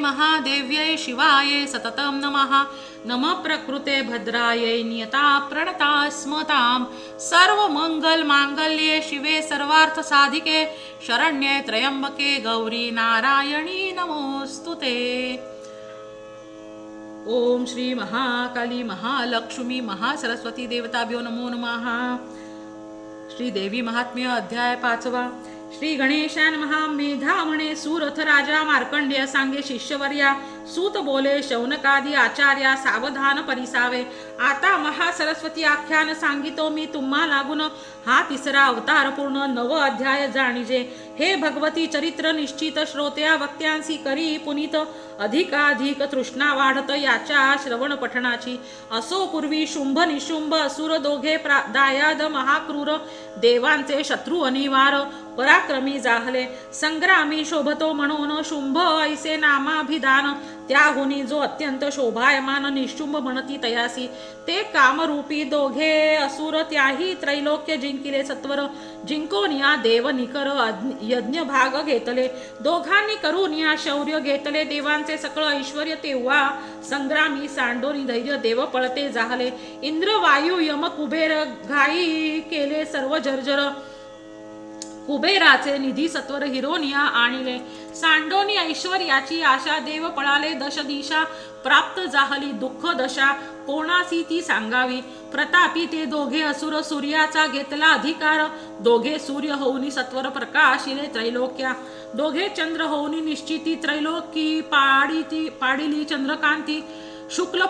महादेव्यै शिवाय सततं नमः। नमः प्रकृते भद्रायै नियता प्रणता स्मतां। सर्वमंगल मांगल्ये शिवे सर्वार्थ साधिके शरण्ये त्र्यंबके गौरी नारायणी नमोस्तुते। ओम श्री महाकाली महालक्ष्मी महासरस्वती देवताभ्यो नमो नमः। श्री देवी महात्म्य अध्याय 5. श्री गणेशान महा मेधा म्हणे सुरथ राजा मार्कंडेय सांगे शिष्यवर्या सूत बोले शौनकादी आचार्या सावधान परिसावे। आता महासरस्वती आख्यान सांगितो मी तुम्हा लागून हा 3रा अवतार पूर्ण 9 अध्याय जाणीजे। हे भगवती चरित्र निश्चित श्रोत्या वक्त्यांसी करी पुनीत अधिकाधिक तृष्णा वाढत याच्या श्रवण पठणाची। असो पूर्वी शुंभ निशुंभ असुर दोघे दायाद महाक्रूर देवांचे शत्रू अनिवार पराक्रमी जाहले संग्रामी शोभतो म्हणून शुंभ ऐसे नामाभिधान त्याहुनी जो अत्यंत शोभायमान निशुंभ म्हणती तयासी। ते कामरूपी दोघे असुर त्याही त्रैलोक्य जिंकिले सत्वर जिंकोन या देव निकर यज्ञ भाग घेतले। दोघांनी करून या शौर्य घेतले देवांचे सकळ ऐश्वर्य तेव्हा संग्रामी सांडोनी धैर्य देव पळते जाहले। इंद्र वायू यम कुबेर घाई केले सर्व जर्जर कुबेराचे निधी सत्वर हिरोनिया आणिले। सांडोनी ऐश्वर्याची आशा देव पळाले दश दिशा प्राप्त जाहली दुःख दशा कोणासी ती सांगावी। प्रतापी ते दोघे असुर सूर्याचा घेतला अधिकार दोघे सूर्य होऊनी सत्वर प्रकाशिले त्रैलोक्या। दोघे चंद्र होऊनी निश्चिती त्रैलोकी पाडिली चंद्रकांती। शुक्ल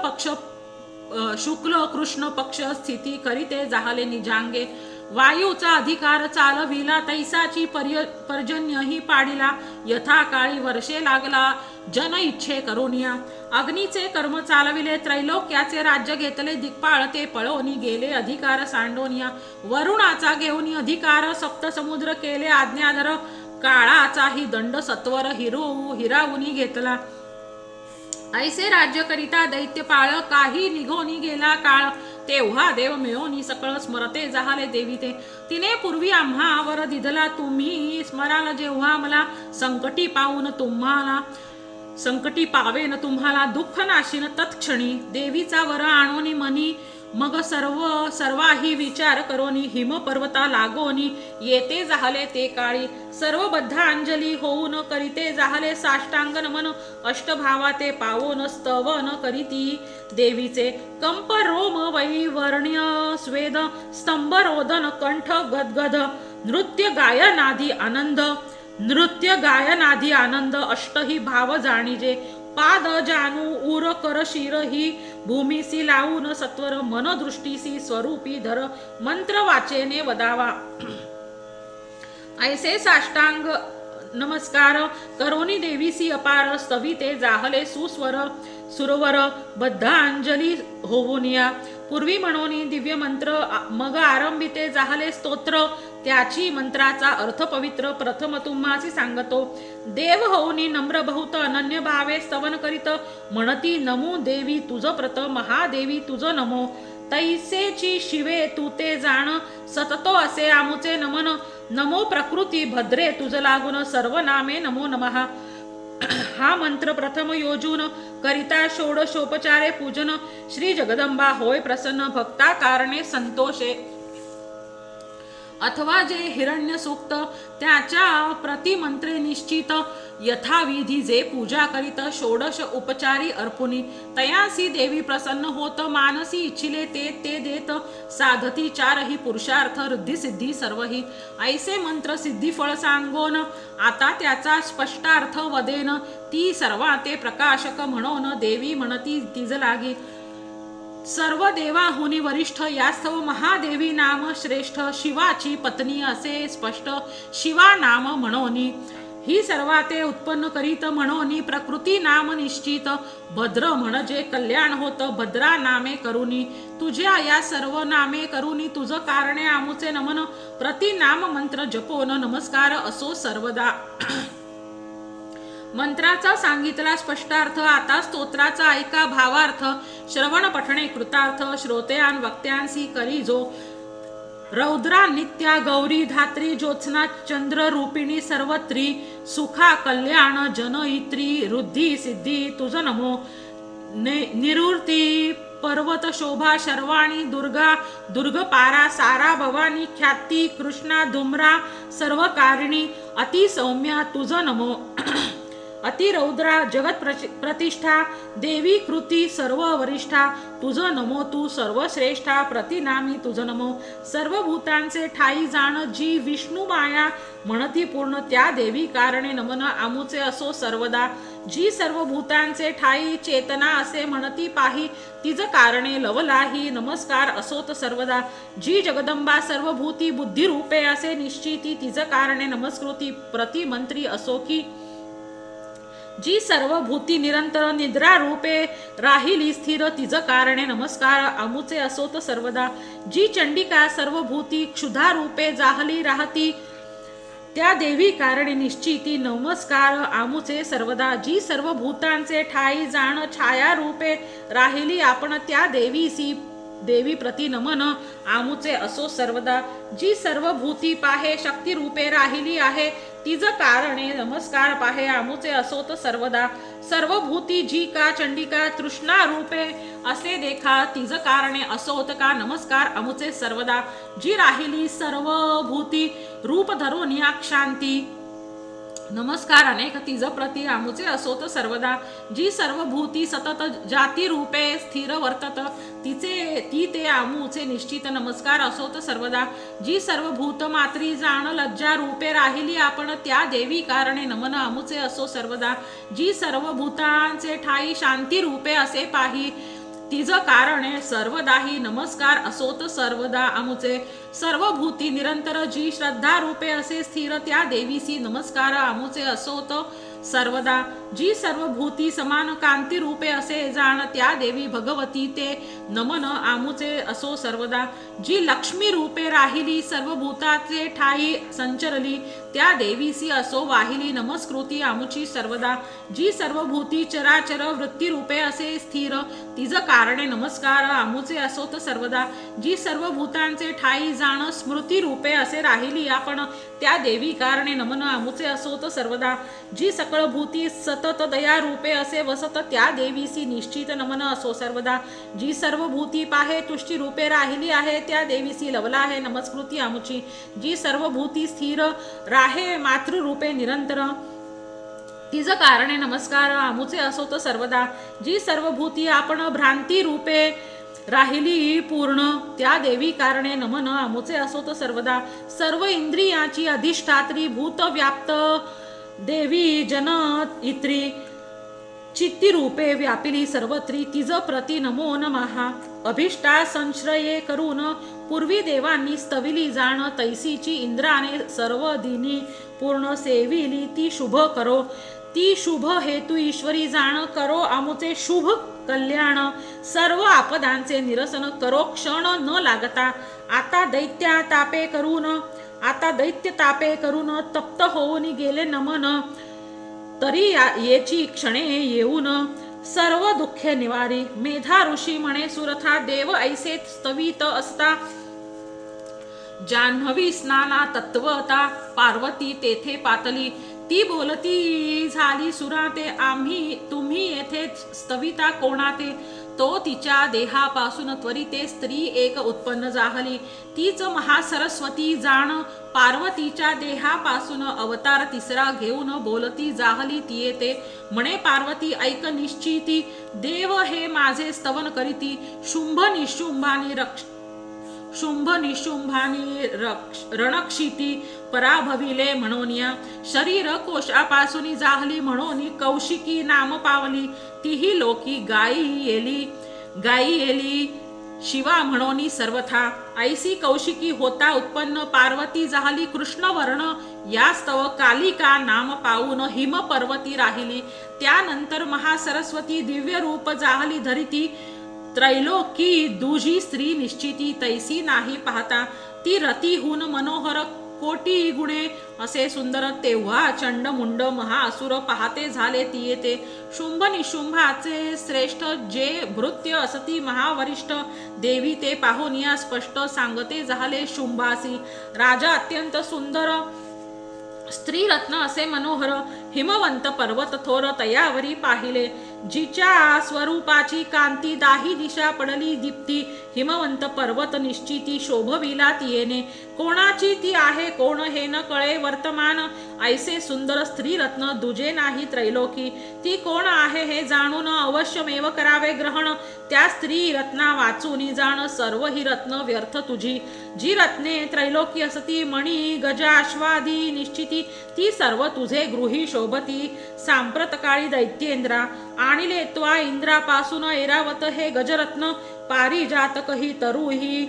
कृष्ण पक्ष स्थिती करीते जाहले निजांगे। वायूचा अधिकार चालविला तैसाची पर्जन्य ही पाडिला यथा काळी वर्षे लागला जन इच्छे करुनिया। अग्नीचे कर्म चालविले त्रैलोक्याचे राज्य घेतले दिक्पाळ ते पळवणी गेले अधिकार सांडोनिया। वरुणाचा घेऊन अधिकार सप्त समुद्र केले आज्ञाधर काळाचाही दंड सत्वर हिरावुनी घेतला। ऐसे राज्य करिता दैत्यपाळ काही निघोनी गेला काळ तेव्हा देव मिळवणी सकळ स्मरते जाहले देवी ते। तिने पूर्वी आम्हावर दिधला तुम्ही स्मराल जेव्हा मला संकटी पावेन तुम्हाला दुःख नाशीन तत्क्षणी। देवीचा वर आणोनी मनी मग सर्वाही विचार करोनी हिम पर्वता लागोनी येते जाहले ते काळी। सर्व बद्धांजली होऊन करीते जाहले साष्टांग नमन अष्टभावा ते पावोन स्तवन करीती देवीचे। कंप रोम वैवर्ण्य स्वेद स्तंभ रोदन कंठ गदगद नृत्य गायनादी आनंद अष्टही भाव जाणीजे। पाद जानू उर कर शिर ही भूमीसी लावून सत्वर मन दृष्टीसी स्वरूपी धर मंत्र वाचेने वदावा। ऐसे साष्टांग नमस्कार करोनी देवीसी अपार स्तविते जाहले सुरवर बद्धांजली होऊनिया। पूर्वी म्हणोनी दिव्य मंत्र मग आरंभिते जाहले स्तोत्र त्याची मंत्राचा अर्थ पवित्र प्रथम तुम्हासी सांगतो। देव होऊनी नम्र बहुत अनन्य भावे स्तवन करीत म्हणती नमो देवी तुझ प्रत महादेवी तुझ नमो। तैसेची शिवे तू ते जाण सततो असे आमुचे नमन नमो प्रकृती भद्रे तुझ लागून सर्व नामे नमो नमः। हा मंत्र प्रथम योजून करिता षोडशोपचारे पूजन श्री जगदंबा होय प्रसन्न भक्ता कारणे संतोषे। अथवा जे हिरण्य सूक्त त्याच्या प्रतिमंत्रे निश्चित यथाविधी जे पूजा करीत षोडश उपचारी अर्पुनी तयासी देवी प्रसन्न होत मानसी इच्छिले ते देत साधती चारही पुरुषार्थ रिद्धी सिद्धी सर्वही। ऐसे मंत्र सिद्धी फळ सांगोन आता त्याचा स्पष्टार्थ वदेन ती सर्वाते प्रकाशक म्हणून देवी म्हणती तिज लागी। सर्व देवाहुनी वरिष्ठ यास्तव महादेवी नाम श्रेष्ठ शिवाची पत्नी असे स्पष्ट शिवा नाम म्हणोनी। ही सर्वाते उत्पन्न करीत म्हणोनी प्रकृती नाम निश्चित भद्र म्हणजे कल्याण होत भद्रा नामे करुनी। तुझ्या या सर्व नामे करुनी तुझ कारणे आमुचे नमन प्रति नाम मंत्र जपोन नमस्कार असो सर्वदा। मंत्राचा सांगितला स्पष्टार्थ आता स्तोत्राचा ऐका भावार्थ श्रवण पठणे कृतार्थ श्रोत्यान वक्त्यांसी करी जो रौद्रा नित्या गौरी धात्री ज्योत्स्ना चंद्र रूपिणी सर्वत्री सुखा कल्याण जनयित्री रुद्धी सिद्धी तुझ नमो निवृत्ती पर्वत शोभा शर्वाणी दुर्गा दुर्गपारा सारा भवानी ख्याती कृष्णा धुम्रा सर्वकारिणी अति सौम्या तुझ नमो अतिरौद्रा जगत प्रतिष्ठा देवी कृती सर्व वरिष्ठा तुझ नमो तू सर्वश्रेष्ठा प्रतिनामी तुझ नमो सर्व भूतांचे ठाई जाण जी विष्णू माया म्हणती पूर्ण त्या देवी कारणे नमन आमुचे असो सर्वदा जी सर्व भूतांचे ठाई चेतना असे म्हणती पाही तिज कारणे लवलाही नमस्कार असोत सर्वदा जी जगदंबा सर्व भूती बुद्धी रूपे असे निश्चिती तिज कारणे नमस्कृती प्रतिमंत्री असो की जी सर्व भूती निरंतर निद्रा रूपे राहिली स्थिर तिज कारणे नमस्कार आमुचे असोत सर्वदा जी चंडिका सर्व भूती क्षुधा रूपे जाहली राहती त्या देवी कारणे निश्चिती नमस्कार आमुचे सर्वदा जी सर्व भूतांचे ठाई जाण छाया रूपे राहिली आपण त्या देवीसी देवी प्रति नमन आमुचे असो सर्वदा जी सर्व भूती पाहे शक्ती रूपे राहिली आहे तिज कारणे नमस्कार पाहे आमुचे असोत सर्वदा सर्व भूती जी का चंडिका तृष्णा रूपे असे देखा तिज कारणे असोत का नमस्कार आमुचे सर्वदा जी राहिली सर्व भूती रूप धरून या शांती नमस्कार अनेक तिज प्रति आमुचे असोत सर्वदा जी सर्व भूती सतत जाती रूपे स्थिर वर्तत ती ते आमुचे निश्चित नमस्कार असोत सर्वदा जी सर्व भूत मात्री जाण लज्जा रूपे राहिली आपण त्या देवी कारणे नमन आमुचे असो सर्वदा जी सर्व भूतांचे ठाई शांती रूपे असे पाही तिज कारणे सर्वदाही नमस्कार असोत सर्वदा आमुचे सर्व भूती निरंतर जी श्रद्धा रूपे असे स्थिर त्या देवीसी नमस्कार आमुचे असोत सर्वदा जी सर्व भूती समान कांती रूपे असे जाण त्या देवी भगवती ते नमन आमुचे असो सर्वदा जी लक्ष्मी रूपे राहिली सर्व भूताचे ठाई संचरली त्या देवीसी असो वाहिली नमस्कृती आमुची सर्वदा जी सर्व भूती चराचर वृत्ती रूपे असे स्थिर तिज कारणे नमस्कार आमुचे असोत सर्वदा जी सर्व भूतांचे ठाई जाण स्मृती रूपे असे राहिली आपण त्या देवी कारणे नमन आमुचे असोत सर्वदा जी सकळ भूती सतत दया रूपे असे वसत त्या देवीसी निश्चित नमन असो सर्वदा जी सर्व भूती पाहे तुष्टी रूपे राहिली आहे त्या देवीसी लवला आहे नमस्कृती आमुची जी सर्व भूती स्थिर राहे मातृ रूपे निरंतर तिज कारणे नमस्कार आमुचे असोत सर्वदा जी सर्व भूती आपण भ्रांती रूपे राहिली पूर्ण त्या देवी कारणे नमन आमुचे असोत सर्वदा सर्व इंद्रियाची अधिष्ठात्री भूत व्याप्त देवी जन इत्री चित्ती रूपे व्यापिली सर्वत्री तिज प्रति नमो नमः अभिष्टा संश्रये करून पूर्वी देवांनी स्तविली जाण तैसीची इंद्राने सर्व दिनी पूर्ण सेविली ती शुभ करो ती शुभ हेतू ईश्वरी जाण करो आमुचे शुभ कल्याण सर्व आपदांचे निरसन करो क्षण न लागता आता दैत्य तापे करून तप्त होऊन गेले नमन तरी येची क्षणे येऊन सर्व दुःखे निवारी मेधा ऋषी म्हणे सुरथा देव ऐसे स्तवित असता जान्हवी स्नाना तत्वता पार्वती तेथे पातली ती बोलती झाली सुराते तुम्ही येथे स्तविता कोणाते तो तिच्या देहापासून त्वरिते स्त्री एक उत्पन्न जाहली तीच महासरस्वती जाण पार्वतीच्या देहापासून अवतार तिसरा घेऊन बोलती जाहली ती येते म्हणे पार्वती ऐक निश्चिती देव हे माझे स्तवन करीती शुंभ निशुंभानी रणक्षिती पराभविले म्हणोनिया शरीर कोशापासून जाहली म्हणून कौशिकी नाम पावली तीही लोकी गायी येली शिवा म्हणोनी सर्वथा ऐसी कौशिकी होता उत्पन्न पार्वती जाहली कृष्णवर्ण यास्तव कालिका नाम पाऊन हिम पर्वती राहिली त्यानंतर महासरस्वती दिव्य रूप जाहली धरिती त्रैलोकी दुजी स्त्री निश्चिती तैसी नाही पाहता ती रतीहून मनोहर कोटी गुणे असे सुंदर. तेव्हा चंड मुंड महाअसुर पाहते झाले ती येते. शुंभ निशुंभाचे श्रेष्ठ जे भृत्य असती महावरिष्ठ. देवी ते पाहून या स्पष्ट सांगते झाले शुंभासी. राजा अत्यंत सुंदर स्त्री रत्न असे मनोहर. हिमवंत पर्वत थोर तयावरी पाहिले. जिच्या स्वरूपाची कांती दाही दिशा पडली दीप्ती. हिमवंत पर्वत निश्चिती शोभविला तियेने. कोणाची ती आहे कोण हे न कळे वर्तमान. ऐसे सुंदर स्त्री रत्न दुजे नाही त्रैलोकी. ती कोण आहे हे जाणून अवश्यमेव करावे ग्रहण. त्या स्त्री रत्ना वाचून जाण सर्व ही रत्न व्यर्थ तुझी. जी रत्ने त्रैलोकी असती मणी गजा अश्वादी निश्चिती. ती सर्व तुझे गृही शोभती. सांप्रत काळी दैत्येंद्रा आणिले त्वा इंद्रापासून ऐरावत हे गजरत्न. पारिजातक ही तरुही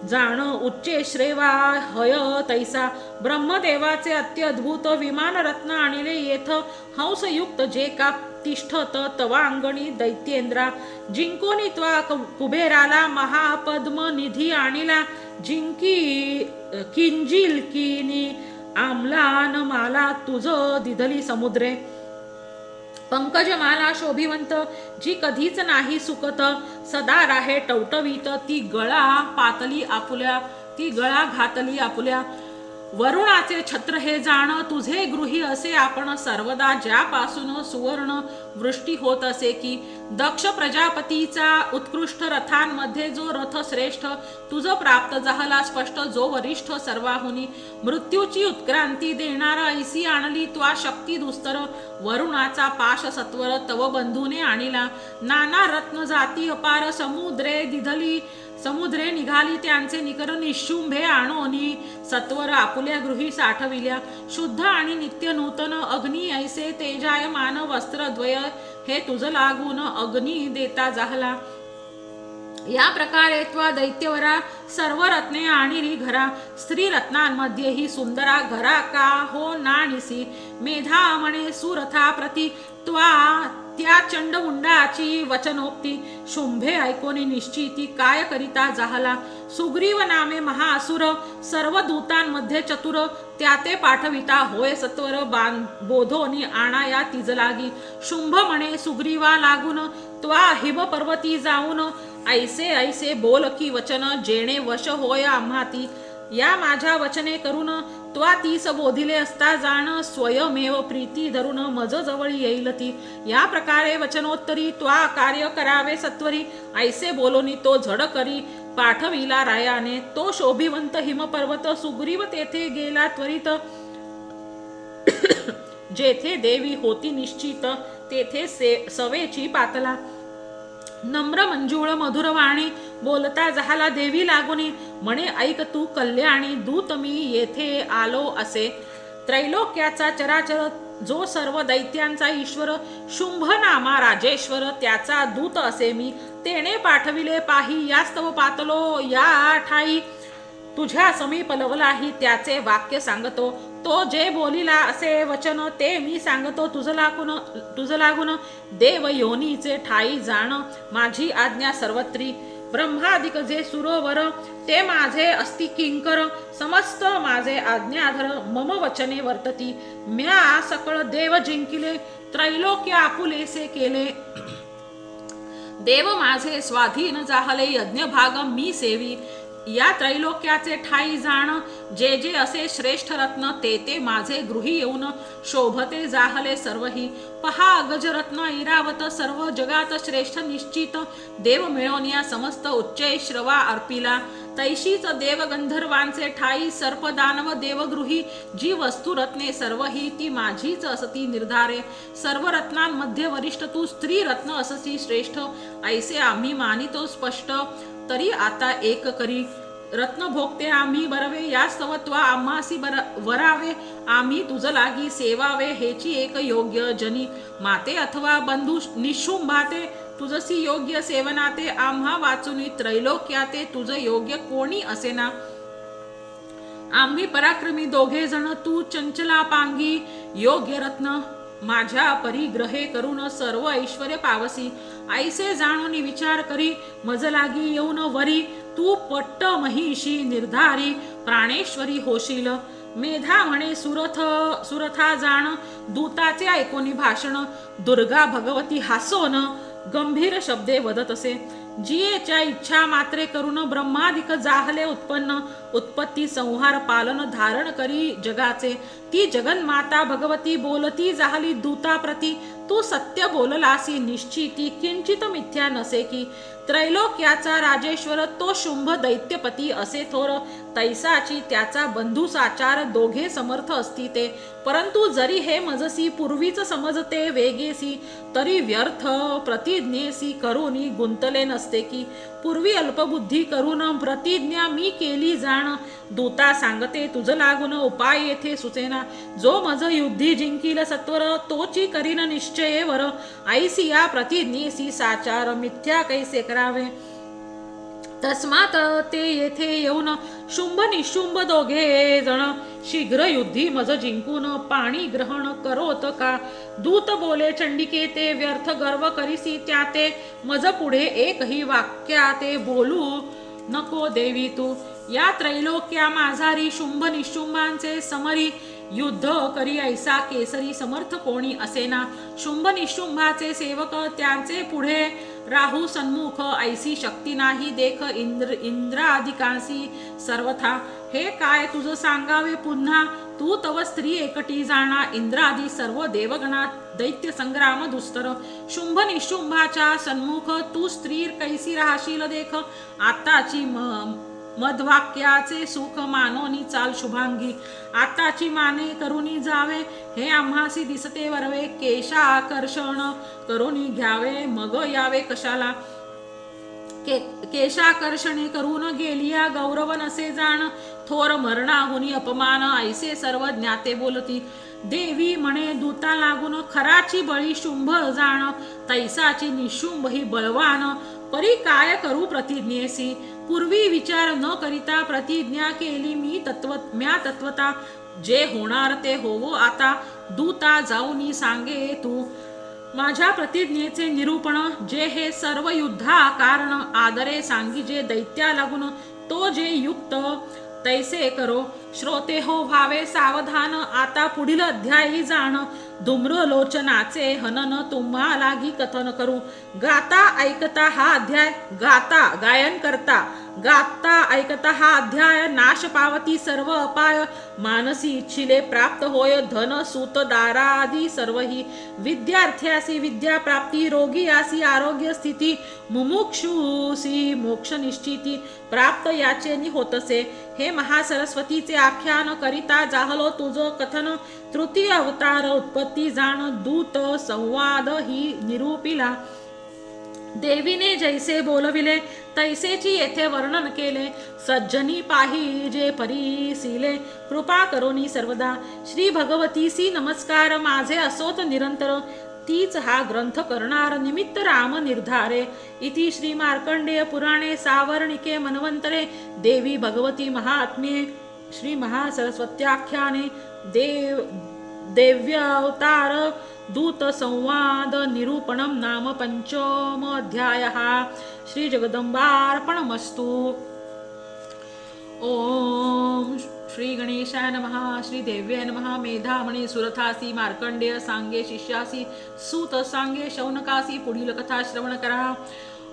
जाण उच्चे श्रेवा हय तैसा. ब्रह्मदेवाचे अत्यद्भुत विमान रत्न आणिले येथ. हंसयुक्त जे का तिष्ठत तवा अंगणी दैत्येंद्रा. जिंकोनी त्वा कुबेराला महापद्म निधी आणिला. जिंकी किंजिलकिनी आमलान माला तुझ दिधली समुद्रे. पंकजमाला शोभिवंत जी कधीच नाही सुकत. सदा राहे टवटवीत ती गळा पातली आपुल्या. ती गळा घातली आपुल्या. वरुणाचे छत्र हे जाण तुझे गृही असे आपण सर्वदा. ज्यापासून सुवर्ण वृष्टी होत असे की. दक्ष प्रजापतीचा उत्कृष्ट रथांमध्ये जो रथ श्रेष्ठ. तुझ प्राप्त झाला स्पष्ट जो वरिष्ठ सर्वाहुनी. मृत्यूची उत्क्रांती देणारा ऐसी आणली त्वा शक्ती दुस्तर. वरुणाचा पाश सत्वर तव बंधूने आणिला. नाना रत्न जाती अपार समुद्रे दिधली. समुद्रे निघाली त्यांचे निकर. निशुंभे आणोनी सत्वर आपुल्या गृही साठविल्या. शुद्ध आणि नित्य नूतन अग्नी ऐसे तेजायमान वस्त्रद्वय. हे तुझ लागून अग्नी देता जाहला. या प्रकारे त्वा दैत्यवरा सर्व रत्ने आणिली घरा. स्त्री रत्नांमध्ये ही सुंदरा घरा का हो नाणीसी. मेधा म्हणे सुरथा प्रती त्वा त्या चंडमुंडाची वचनोक्ती. शुंभे ऐकोनी निश्चिती काय करिता जाहला. सुग्रीव नामे महाअसुर सर्व दूतांमध्ये चतुर. त्याते पाठविता होय सत्वर बोधोनी आणाया तिज लागी. शुंभ म्हणे सुग्रीवा लागून त्वा हिम पर्वती जाऊन. ऐसे ऐसे बोल की वचन जेणे वश होय आम्हाती. या माझ्या वचने करून त्वा तीस बोधिले असता जाण. स्वयमेव प्रीती धरून मज जवळ येईल ती. या प्रकारे वचनोत्तरी त्वा कार्य करावे सत्वरी. ऐसे बोलोनी तो झड करी पाठविला रायाने. तो शोभिवंत हिमपर्वत सुग्रीव तेथे गेला त्वरित. जेथे देवी होती निश्चित तेथे सवेची पातला. नम्र मंजुळ मधुरवाणी बोलता झाला देवी लागुनी. म्हणे ऐक तू कल्याणी दूत मी येथे आलो असे. त्रैलोक्याचा चराचर जो सर्व दैत्यांचा ईश्वर. शुंभ नामा राजेश्वर त्याचा दूत असे मी. तेने पाठविले पाही यास्तव पातलो या ठाई. तुझ्या समीप लवलाही त्याचे वाक्य सांगतो. तो जे बोलिला असे वचन ते मी सांगतो तुझ लागून. देव योनीचे ठाई जाण माझी आज्ञा सर्वत्री. ब्रह्मादिक जे सुरोवर ते माझे अस्ति किंकर. समस्त माझे आज्ञाधर मम वचने वर्तती. म्या सकळ देव जिंकिले त्रैलोक्य आपुलेसे केले. देव माझे स्वाधीन जाहले यज्ञ भाग मी सेवी. या त्रैलोक्याचे ठाई जाण जे जे असे श्रेष्ठ रत्न ते ते माझे गृही येऊन शोभते जाहले सर्वही. पहा गजरत्न ऐरावत सर्व जगात श्रेष्ठ निश्चित. देव मिळवून या समस्त उच्चै श्रवा अर्पिला. तैशीच देव गंधर्वांचे ठाई सर्प दानव देवगृही. जी वस्तू रत्ने सर्वही ती माझीच असती निर्धारे. सर्व रत्नांमध्ये वरिष्ठ तू स्त्री रत्न अससी श्रेष्ठ. ऐसे आम्ही मानितो स्पष्ट तरी आता एक करी. रत्न भोगते आम्ही बरवे यास्तव त्वा आम्हासी वरावे. आम्ही तुझ लागी सेवावे हेची एक योग्य जनी. माते अथवा बंधू निशुंभाते तुझसी योग्य सेवनाते. आम्हा वाचुनी त्रैलोक्याते तुझ योग्य कोणी असेना. आम्ही पराक्रमी दोघे जण तू चंचलापांगी. योग्य रत्न माझ्या परिग्रहे करून सर्व ऐश्वर्य पावसी. ऐसे जाणून विचार करी मज लागी येऊन वरी. तू पट्ट महिषी निर्धारी प्राणेश्वरी होशील. मेधा म्हणे सुरथा जाण, दूताचे ऐकोनी भाषण, दुर्गा भगवती हासोन गंभीर शब्दे वदत असे. जियेच्या इच्छा मात्रे करून ब्रह्मादिक जाहले उत्पन्न, उत्पत्ती संहार पालन धारण करी जगाचे. ती जगन्माता भगवती बोलती जाहली दूताप्रती, तू सत्य बोललासी निश्चिती, किंचित मिथ्या नसे की. त्रैलोक्याचा राजेश्वर तो शुंभ दैत्यपती असे थोर, तैसाची त्याचा बंधू साचार दोघे समर्थ असती ते. परंतु जरी हे मजसी पूर्वीच समजते वेगेसी, तरी व्यर्थ प्रतिज्ञेसी करूनी गुंतले नसते की. पूर्वी अल्पबुद्धी करून प्रतिज्ञा मी केली जाण, दूता सांगते तुझ लागून उपाय येथे सुचेना. जो मज युद्धी जिंकील सत्वर, तोची करीन निश्चये वर. ऐसी या प्रतिज्ञेसी साचार, मिथ्या कैसे करावे. तस्मात ते येथे येऊन शुंभ निशुंभ दोघे जण, शीघ्र युद्धी मज जिंकून पाणी ग्रहण करोत का. दूत बोले चंडिके ते, व्यर्थ गर्व करीसी त्या ते. मज पुढे एकही वाक्या ते बोलू नको देवी तू. या त्रैलोक्या माझारी शुंभ निशुंभांचे समरी, युद्ध करी ऐसा केसरी समर्थ कोणी असेना. शुंभ निशुंभाचे सेवक त्यांचे पुढे राहू सन्मुख, ऐसी शक्ती नाही देख इंद्राधिकांसी सर्वथा. हे काय तुझ सांगावे पुन्हा, तू तव स्त्री एकटी जाणा. इंद्रादी सर्व देवगणा दैत्य संग्राम दुस्तर, शुंभ निशुंभाच्या सन्मुख तू स्त्री कैसी राहशील देख. आताची मधवाक्याचे सुख मानोनी चाल शुभांगी, आताची माने करुनी जावे. हे आम्हासी दिसते वरवे, केशाकर्षण करुनी घ्यावे मग यावे कशाला. केशाकर्षणे करून गेलिया गौरव नसे जाण, थोर मरणाहुनी अपमान ऐसे सर्व ज्ञाते बोलती. देवी म्हणे दूता लागून खराची बळी शुंभ जाण, तैसाची निशुंभ ही बळवान. परी काय करू प्रतिज्ञेसी, पूर्वी विचार न करिता प्रतिज्ञा केली म्या तत्वता. जे होणार ते होवो आता, दूता जाऊनी सांगे तू. माझ्या प्रतिज्ञेचे निरूपण, जे हे सर्व युद्धा कारण. आदरे सांगिजे दैत्या लागून, तो जे युक्त तैसे करो. श्रोते हो व्हावे सावधान, आता पुढील अध्यायी जाण. धूम्रलोचनाचे हनन तुम्हा लागी कथन करू. गाता ऐकता हा अध्याय, गाता गायन करता, गाता ऐकता हा अध्याय. नाश पावती सर्व अपाय, मानसी इच्छिले प्राप्त होय धन सूत दारादी सर्वही. विद्यार्थ्यासी विद्या प्राप्ती, रोगी आसी आरोग्य स्थिती, मुमुक्षुसी मोक्ष निश्चिती प्राप्त याचेनी होतसे. हे महासरस्वतीचे आख्यान करिता जाहलो तुझ कथन. तृतीय अवतार उत्पत्ती जाण, दूत संवाद ही निरूपिला. देवीने जैसे बोलविले तैसेची येथे वर्णन केले. सज्जनी पाहिजे परीसिले, कृपा करोनी सर्वदा. श्री भगवतीसी नमस्कार माझे असोत निरंतर, तीच हा ग्रंथ करणार निमित्त राम निर्धारे. इति श्री मार्कंडेय पुराणे सावर्णिके मनवंतरे देवी भगवती महात्म्ये श्री महासरस्वत्याख्याने देव्यावतार दूत संवाद निरूपणम नाम पंचमोऽध्यायः. श्री जगदंबार्पणमस्तु. ओम श्री गणेशाय नमः. श्री देव्याय नमः. मेधामणी सुरथासी मार्कंडेय सांगे शिष्यासी, सूत सांगे शौनकासी पुढील कथा श्रवण करा.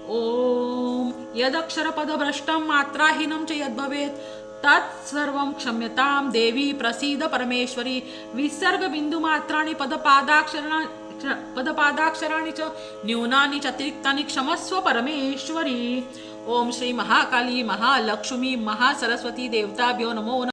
ओम यदक्षर पदभ्रष्टं मात्राहीनं च यद्भवेत् तत्सर्वं क्षम्यतां देवी प्रसीद परमेश्वरी. विसर्ग बिंदू मात्राणि पदपादाक्षराणि च न्यूनानि च अतिरिक्तानि क्षमस्व परमेश्वरी. ओम श्री महाकाली महालक्ष्मी महासरस्वती देवताभ्यो नमो नमः.